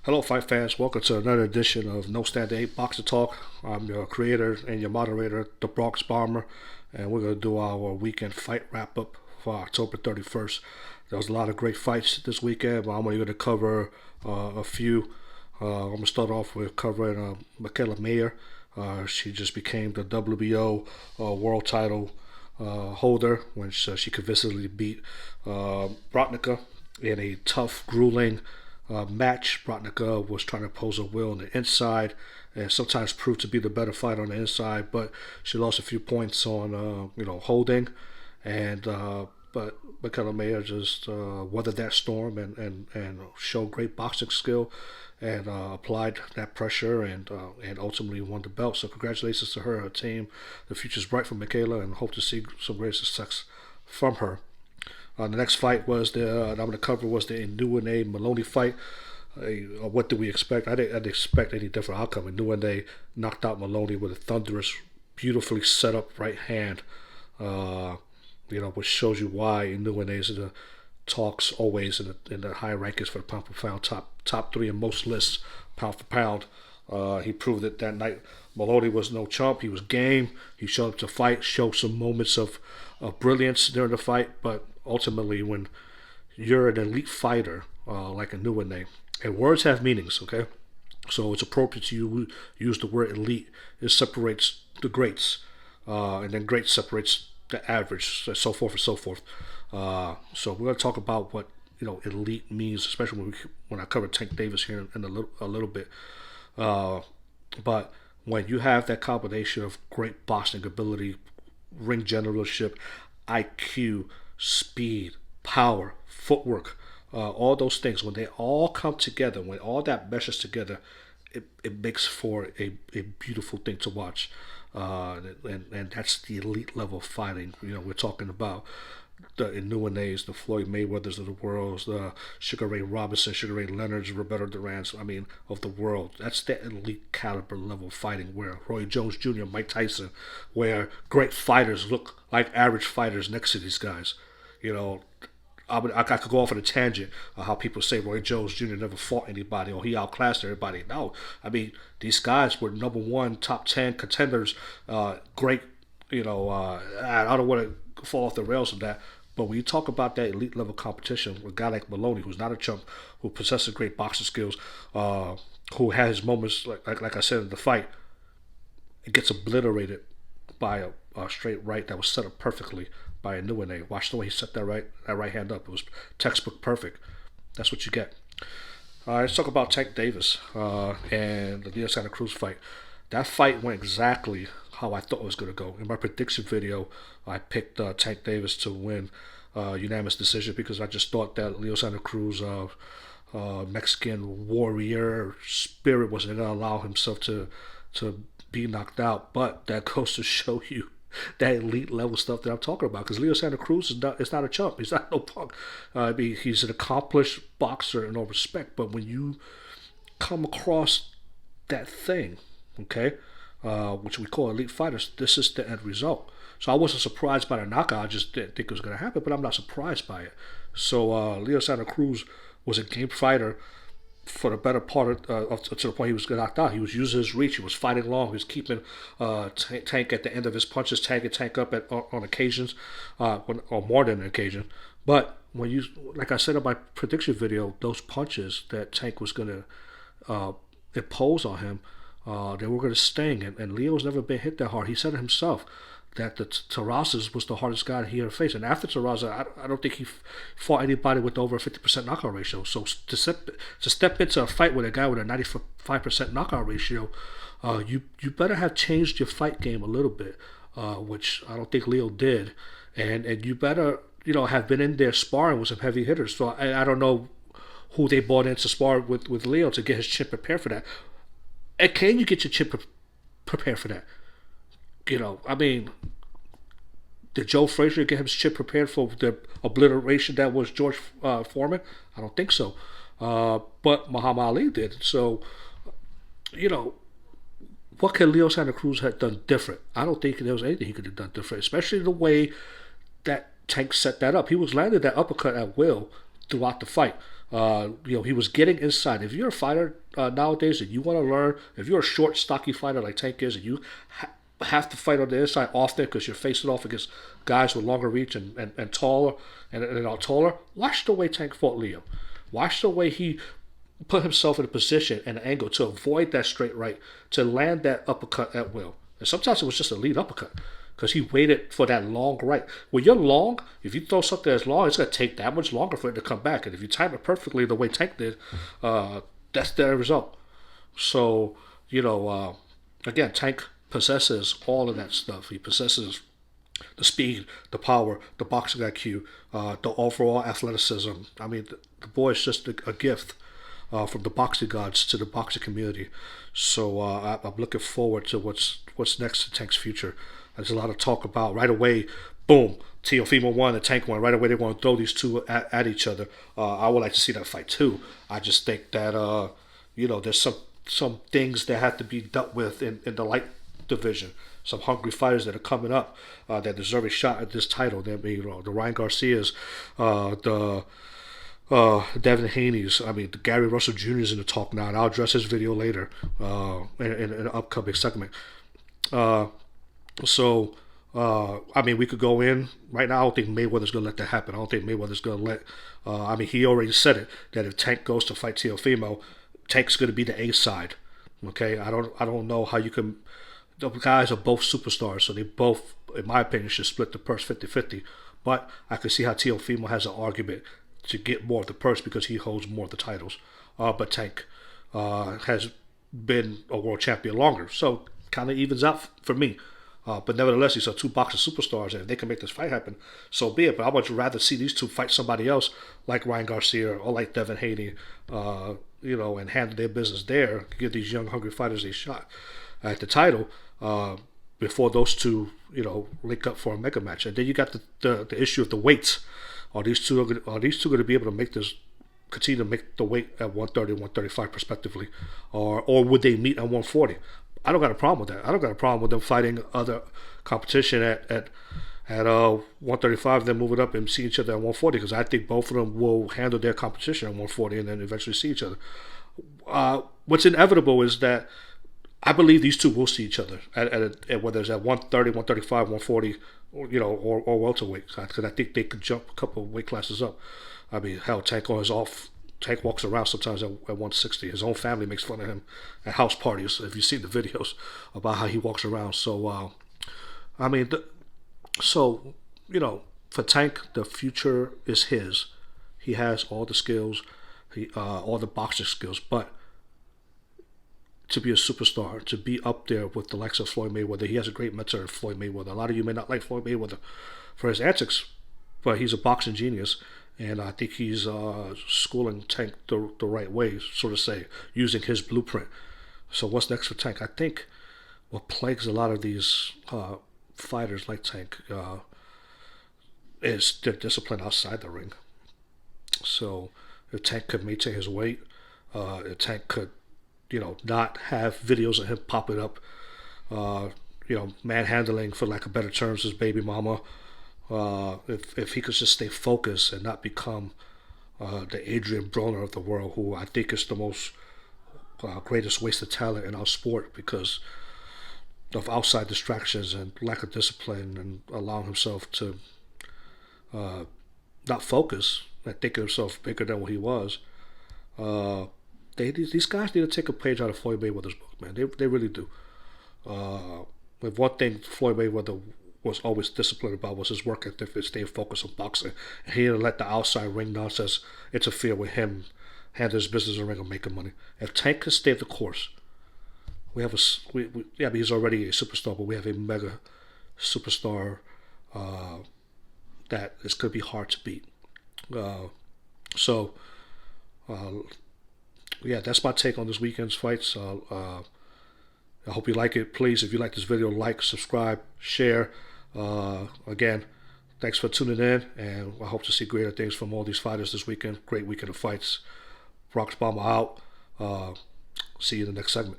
Hello, fight fans. Welcome to another edition of No Standard 8 Boxing Talk. I'm your creator and your moderator, the Bronx Bomber, and we're going to do our weekend fight wrap up for October 31st. There was a lot of great fights this weekend, but I'm only going to cover a few. I'm going to start off with covering Michaela Mayer. She just became the WBO World Title holder when she convincingly beat Brotnica in a tough, grueling match. Brotnica was trying to pose her will on the inside and sometimes proved to be the better fighter on the inside, but she lost a few points on holding, and but Michaela Mayer just weathered that storm and showed great boxing skill and applied that pressure and ultimately won the belt. So congratulations to her and her team. The future's bright for Michaela, and hope to see some great success from her. The next fight was I'm going to cover was the Inoue Maloney fight. What did we expect? I didn't expect any different outcome. Inoue knocked out Maloney with a thunderous, beautifully set up right hand. Which shows you why Inoue is in the talks always in the high rankings for the pound for pound, top three in most lists, pound for pound. He proved it that night. Maloney was no chump. He was game. He showed up to fight, showed some moments of brilliance during the fight, but ultimately, when you're an elite fighter like Inoue, and words have meanings, okay? So it's appropriate to use the word elite. It separates the greats, and then great separates the average, so forth and so forth. So we're going to talk about what elite means, especially when I cover Tank Davis here in a little bit. But when you have that combination of great boxing ability, ring generalship, IQ, speed, power, footwork, all those things, when they all come together, when all that meshes together, it makes for a beautiful thing to watch. And that's the elite level of fighting. We're talking about the Inoue's, the Floyd Mayweathers of the world, the Sugar Ray Robinson, Sugar Ray Leonard's, Roberto Duran's, of the world. That's the elite caliber level of fighting where Roy Jones Jr., Mike Tyson, where great fighters look like average fighters next to these guys. I could go off on a tangent of how people say Roy Jones Jr. never fought anybody or he outclassed everybody. No, these guys were number one, top 10 contenders, great, I don't want to fall off the rails of that. But when you talk about that elite level competition with a guy like Maloney, who's not a chump, who possesses great boxing skills, who has his moments, like I said in the fight, it gets obliterated by a straight right that was set up perfectly by Inoue. Watch the way he set that right hand up. It was textbook perfect. That's what you get. Let's talk about Tank Davis and the Santa Cruz fight. That fight went exactly how I thought it was going to go. In my prediction video, I picked Tank Davis to win unanimous decision because I just thought that Leo Santa Cruz, Mexican warrior spirit, wasn't going to allow himself to be knocked out. But that goes to show you that elite level stuff that I'm talking about. Because Leo Santa Cruz is not a chump. He's not no punk. He's an accomplished boxer in all respect. But when you come across that thing, okay, which we call elite fighters, this is the end result. So I wasn't surprised by the knockout. I just didn't think it was going to happen, but I'm not surprised by it. So Leo Santa Cruz was a game fighter for the better part to the point he was knocked out. He was using his reach. He was fighting long. He was keeping Tank at the end of his punches, tagging Tank up on occasions, or more than an occasion. But when you, like I said in my prediction video, those punches that Tank was going to impose on him, they were going to sting. And Leo's never been hit that hard. He said it himself that the Terrazas was the hardest guy he ever faced. And after Terraza, I don't think he fought anybody with over a 50% knockout ratio. So to step into a fight with a guy with a 95% knockout ratio, you better have changed your fight game a little bit, which I don't think Leo did. And you better, have been in there sparring with some heavy hitters. So I don't know who they brought in to spar with Leo to get his chin prepared for that. And can you get your chin prepared for that? Did Joe Frazier get his chin prepared for the obliteration that was George Foreman? I don't think so. But Muhammad Ali did. So, what could Leo Santa Cruz have done different? I don't think there was anything he could have done different, especially the way that Tank set that up. He was landing that uppercut at will throughout the fight. He was getting inside. If you're a fighter nowadays and you want to learn, if you're a short, stocky fighter like Tank is, and you have to fight on the inside often because you're facing off against guys with longer reach and taller and are taller, watch the way Tank fought Leo. Watch the way he put himself in a position and an angle to avoid that straight right, to land that uppercut at will. And sometimes it was just a lead uppercut because he waited for that long right. When you're long, if you throw something that's long, it's going to take that much longer for it to come back. And if you time it perfectly the way Tank did, that's the result. So, again, Tank possesses all of that stuff. He possesses the speed, the power, the boxing IQ, the overall athleticism. I mean, the boy is just a gift from the boxing gods to the boxing community. So I'm looking forward to what's next in Tank's future. There's a lot of talk about right away. Boom, Teofimo won and Tank won. Right away they want to throw these two at each other. I would like to see that fight too. I just think that there's some things that have to be dealt with in the light division. Some hungry fighters that are coming up that deserve a shot at this title. The Ryan Garcias, the Devin Haney's, the Gary Russell Jr. is in the talk now, and I'll address his video later in an upcoming segment. We could go in right now. I don't think Mayweather's going to let that happen. I don't think Mayweather's going to let. He already said it that if Tank goes to fight Teofimo, Tank's going to be the A side. Okay, I don't know how you can. The guys are both superstars, so they both, in my opinion, should split the purse 50-50. But I can see how Teofimo has an argument to get more of the purse because he holds more of the titles. But Tank has been a world champion longer, so kind of evens out for me. But nevertheless, these are two boxing superstars, and if they can make this fight happen, so be it. But I would rather see these two fight somebody else like Ryan Garcia or like Devin Haney, and handle their business there, give these young, hungry fighters a shot at the title before those two, link up for a mega match. And then you got the issue of the weights. Are these two going to be able to continue to make the weight at 130, 135 respectively, or would they meet at 140? I don't got a problem with that. I don't got a problem with them fighting other competition at 135, then move it up and see each other at 140, because I think both of them will handle their competition at 140 and then eventually see each other. What's inevitable is that I believe these two will see each other at whether it's at 130, 135, 140, or welterweight, because I think they could jump a couple of weight classes up. Hell, Tank walks around sometimes at 160. His own family makes fun of him at house parties. If you see the videos about how he walks around, so for Tank, the future is his. He has all the skills, all the boxing skills, but to be a superstar, to be up there with the likes of Floyd Mayweather, he has a great mentor in Floyd Mayweather. A lot of you may not like Floyd Mayweather for his antics, but he's a boxing genius. And I think he's schooling Tank the right way, so to say, using his blueprint. So what's next for Tank? I think what plagues a lot of these fighters like Tank is their discipline outside the ring. So if Tank could maintain his weight, if Tank could, not have videos of him popping up, manhandling, for lack of better terms, his baby mama. If he could just stay focused and not become the Adrian Broner of the world, who I think is the most greatest waste of talent in our sport because of outside distractions and lack of discipline and allowing himself to not focus and thinking himself bigger than what he was. These guys need to take a page out of Floyd Mayweather's book, man. They really do. With one thing Floyd Mayweather was always disciplined about was his work ethic and staying focused on boxing. And he didn't let the outside ring nonsense interfere with him handling his business in the ring and making money. If Tank can stay the course, he's already a superstar, but we have a mega superstar that is going to be hard to beat. That's my take on this weekend's fights. I hope you like it. Please, if you like this video, like, subscribe, share. Again, thanks for tuning in, and I hope to see greater things from all these fighters this weekend. Great weekend of fights. Brock's Bomber out. See you in the next segment.